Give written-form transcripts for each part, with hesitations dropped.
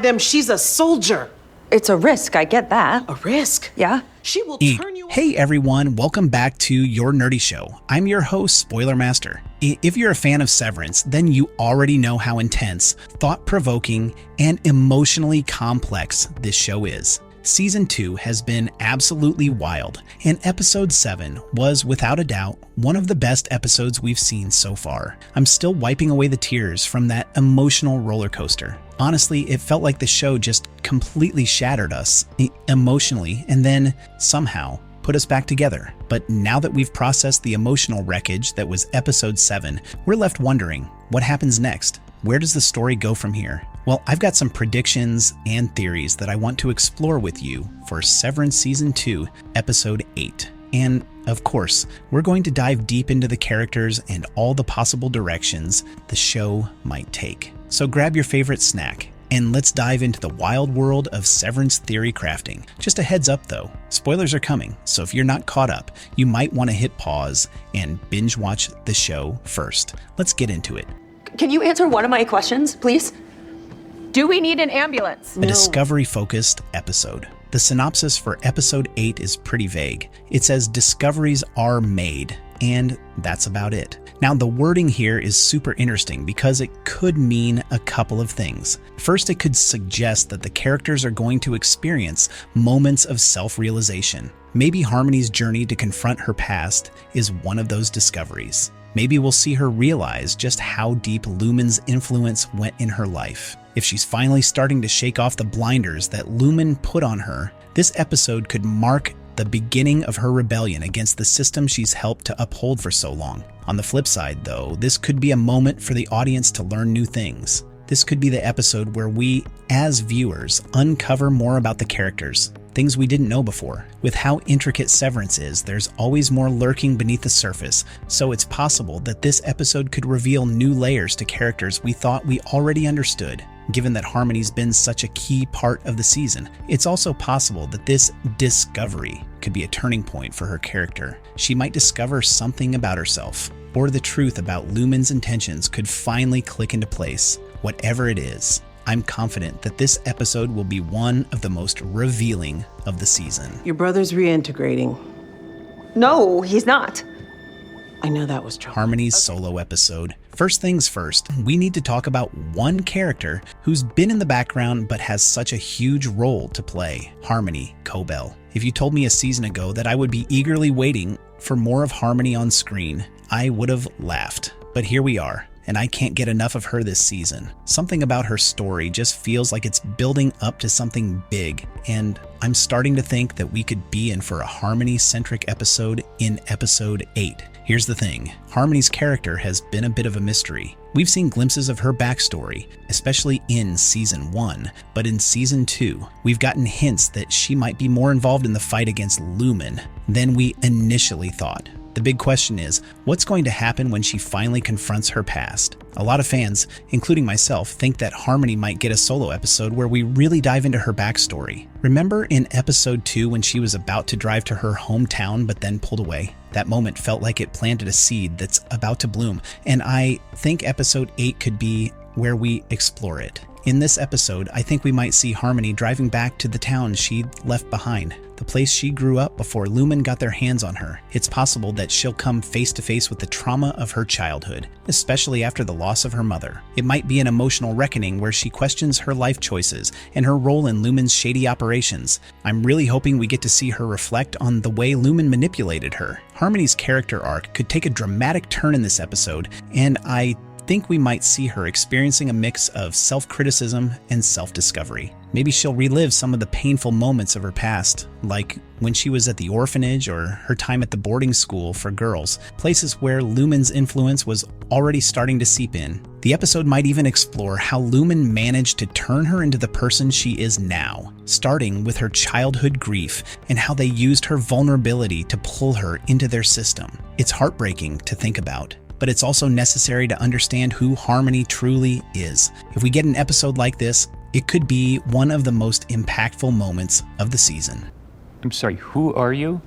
them. She's a soldier. It's a risk, I get that. A risk? Yeah? She will turn you... Hey everyone, welcome back to Your Nerdy Show. I'm your host, Spoiler Master. If you're a fan of Severance, then you already know how intense, thought-provoking, and emotionally complex this show is. Season 2 has been absolutely wild, and Episode 7 was, without a doubt, one of the best episodes we've seen so far. I'm still wiping away the tears from that emotional roller coaster. Honestly, it felt like the show just completely shattered us emotionally and then somehow put us back together. But now that we've processed the emotional wreckage that was Episode 7, we're left wondering, what happens next? Where does the story go from here? Well, I've got some predictions and theories that I want to explore with you for Severance Season 2, Episode 8. And, of course, we're going to dive deep into the characters and all the possible directions the show might take. So grab your favorite snack, and let's dive into the wild world of Severance theory crafting. Just a heads up though, spoilers are coming, so if you're not caught up, you might want to hit pause and binge watch the show first. Let's get into it. Can you answer one of my questions, please? Do we need an ambulance? A discovery-focused episode. The synopsis for Episode 8 is pretty vague. It says discoveries are made, and that's about it. Now, the wording here is super interesting because it could mean a couple of things. First, it could suggest that the characters are going to experience moments of self-realization. Maybe Harmony's journey to confront her past is one of those discoveries. Maybe we'll see her realize just how deep Lumon's influence went in her life. If she's finally starting to shake off the blinders that Lumon put on her, this episode could mark the beginning of her rebellion against the system she's helped to uphold for so long. On the flip side, though, this could be a moment for the audience to learn new things. This could be the episode where we, as viewers, uncover more about the characters, things we didn't know before. With how intricate Severance is, there's always more lurking beneath the surface, so it's possible that this episode could reveal new layers to characters we thought we already understood. Given that Harmony's been such a key part of the season, it's also possible that this discovery could be a turning point for her character. She might discover something about herself, or the truth about Lumon's intentions could finally click into place. Whatever it is, I'm confident that this episode will be one of the most revealing of the season. Your brother's reintegrating. No, he's not. I know that was trouble. Harmony's solo episode. First things first, we need to talk about one character who's been in the background but has such a huge role to play, Harmony Cobell. If you told me a season ago that I would be eagerly waiting for more of Harmony on screen, I would have laughed. But here we are, and I can't get enough of her this season. Something about her story just feels like it's building up to something big, and I'm starting to think that we could be in for a Harmony-centric episode in Episode 8. Here's the thing, Harmony's character has been a bit of a mystery. We've seen glimpses of her backstory, especially in Season 1, but in Season 2, we've gotten hints that she might be more involved in the fight against Lumon than we initially thought. The big question is, what's going to happen when she finally confronts her past? A lot of fans, including myself, think that Harmony might get a solo episode where we really dive into her backstory. Remember in Episode 2 when she was about to drive to her hometown but then pulled away? That moment felt like it planted a seed that's about to bloom, and I think Episode 8 could be where we explore it. In this episode, I think we might see Harmony driving back to the town she left behind, the place she grew up before Lumon got their hands on her. It's possible that she'll come face to face with the trauma of her childhood, especially after the loss of her mother. It might be an emotional reckoning where she questions her life choices and her role in Lumon's shady operations. I'm really hoping we get to see her reflect on the way Lumon manipulated her. Harmony's character arc could take a dramatic turn in this episode, and I think we might see her experiencing a mix of self-criticism and self-discovery. Maybe she'll relive some of the painful moments of her past, like when she was at the orphanage or her time at the boarding school for girls, places where Lumon's influence was already starting to seep in. The episode might even explore how Lumon managed to turn her into the person she is now, starting with her childhood grief and how they used her vulnerability to pull her into their system. It's heartbreaking to think about, but it's also necessary to understand who Harmony truly is. If we get an episode like this, it could be one of the most impactful moments of the season. I'm sorry, who are you?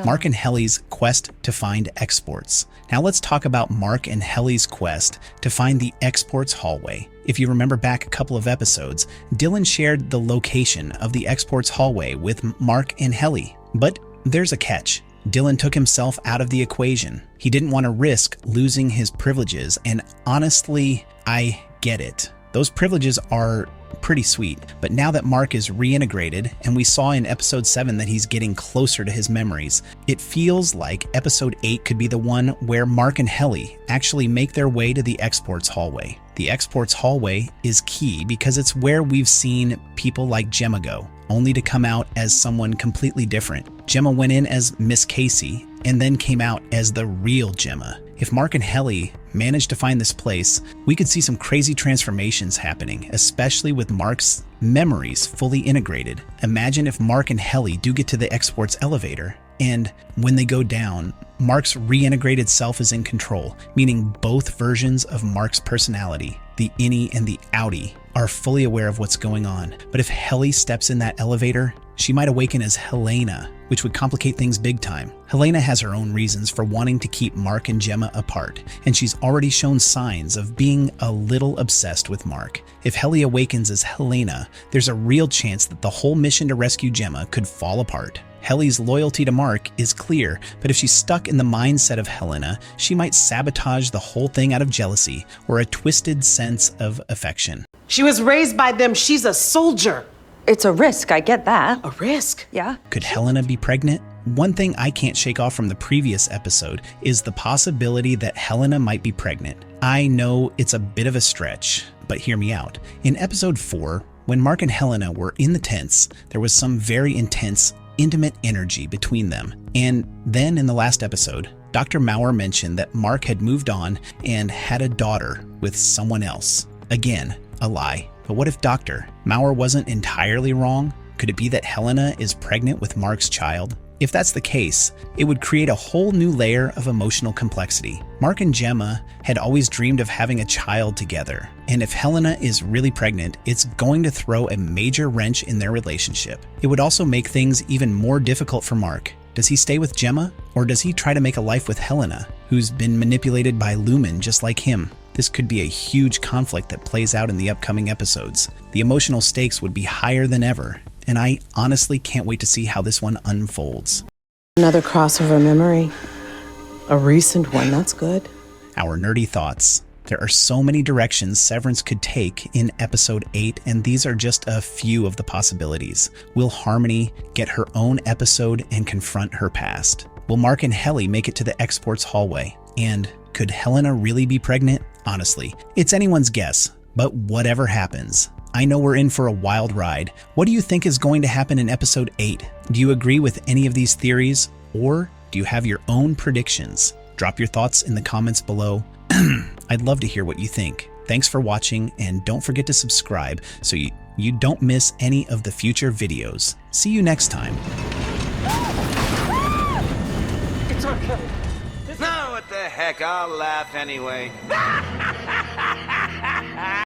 Mark and Helly's quest to find exports. Now let's talk about Mark and Helly's quest to find the exports hallway. If you remember back a couple of episodes, Dylan shared the location of the export's hallway with Mark and Helly. But there's a catch. Dylan took himself out of the equation. He didn't want to risk losing his privileges, and honestly, I get it. Those privileges are pretty sweet, but now that Mark is reintegrated, and we saw in episode 7 that he's getting closer to his memories, it feels like episode 8 could be the one where Mark and Helly actually make their way to the export's hallway. The export's hallway is key because it's where we've seen people like Gemma go, only to come out as someone completely different. Gemma went in as Miss Casey and then came out as the real Gemma. If Mark and Helly managed to find this place, we could see some crazy transformations happening, especially with Mark's memories fully integrated. Imagine if Mark and Helly do get to the export's elevator, and when they go down, Mark's reintegrated self is in control, meaning both versions of Mark's personality, the innie and the outie, are fully aware of what's going on. But if Helly steps in that elevator, she might awaken as Helena, which would complicate things big time. Helena has her own reasons for wanting to keep Mark and Gemma apart, and she's already shown signs of being a little obsessed with Mark. If Helly awakens as Helena, there's a real chance that the whole mission to rescue Gemma could fall apart. Helly's loyalty to Mark is clear, but if she's stuck in the mindset of Helena, she might sabotage the whole thing out of jealousy or a twisted sense of affection. She was raised by them. She's a soldier. It's a risk, I get that. A risk? Yeah. Could Helena be pregnant? One thing I can't shake off from the previous episode is the possibility that Helena might be pregnant. I know it's a bit of a stretch, but hear me out. In episode 4, when Mark and Helena were in the tents, there was some very intense, intimate energy between them. And then in the last episode, Dr. Maurer mentioned that Mark had moved on and had a daughter with someone else. Again, a lie. But what if Dr. Maurer wasn't entirely wrong? Could it be that Helena is pregnant with Mark's child? If that's the case, it would create a whole new layer of emotional complexity. Mark and Gemma had always dreamed of having a child together, and if Helena is really pregnant, it's going to throw a major wrench in their relationship. It would also make things even more difficult for Mark. Does he stay with Gemma, or does he try to make a life with Helena, who's been manipulated by Lumon just like him? This could be a huge conflict that plays out in the upcoming episodes. The emotional stakes would be higher than ever, and I honestly can't wait to see how this one unfolds. Another crossover memory. A recent one, that's good. Our nerdy thoughts. There are so many directions Severance could take in episode 8, and these are just a few of the possibilities. Will Harmony get her own episode and confront her past? Will Mark and Helly make it to the export's hallway? And could Helena really be pregnant? Honestly, it's anyone's guess, but whatever happens, I know we're in for a wild ride. What do you think is going to happen in episode 8? Do you agree with any of these theories, or do you have your own predictions? Drop your thoughts in the comments below. I'd love to hear what you think. Thanks for watching, and don't forget to subscribe so you don't miss any of the future videos. See you next time. It's okay. No, what the heck, I'll laugh anyway.